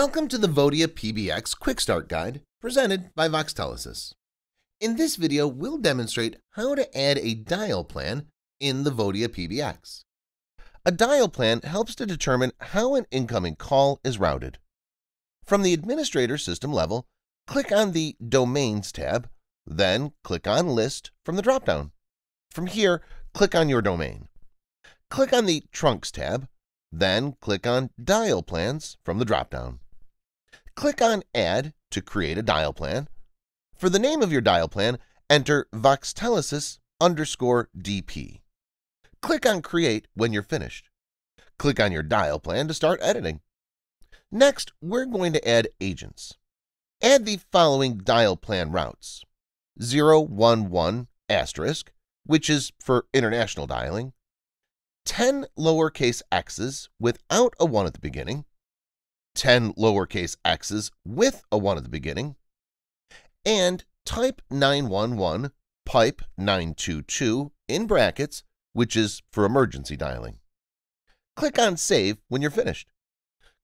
Welcome to the Vodia PBX Quick Start Guide presented by Voxtelesys. In this video, we'll demonstrate how to add a dial plan in the Vodia PBX. A dial plan helps to determine how an incoming call is routed. From the administrator system level, click on the Domains tab, then click on List from the dropdown. From here, click on your domain. Click on the Trunks tab, then click on Dial Plans from the dropdown. Click on Add to create a dial plan. For the name of your dial plan, enter Voxtelesys_DP. Click on Create when you're finished. Click on your dial plan to start editing. Next, we're going to add agents. Add the following dial plan routes: 011**, which is for international dialing, 10 lowercase x's without a 1 at the beginning, 10 lowercase x's with a 1 at the beginning, and type 911 pipe 922 in brackets, which is for emergency dialing. Click on Save when you're finished.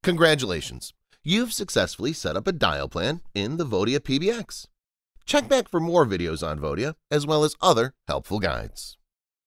Congratulations! You've successfully set up a dial plan in the Vodia PBX. Check back for more videos on Vodia, as well as other helpful guides.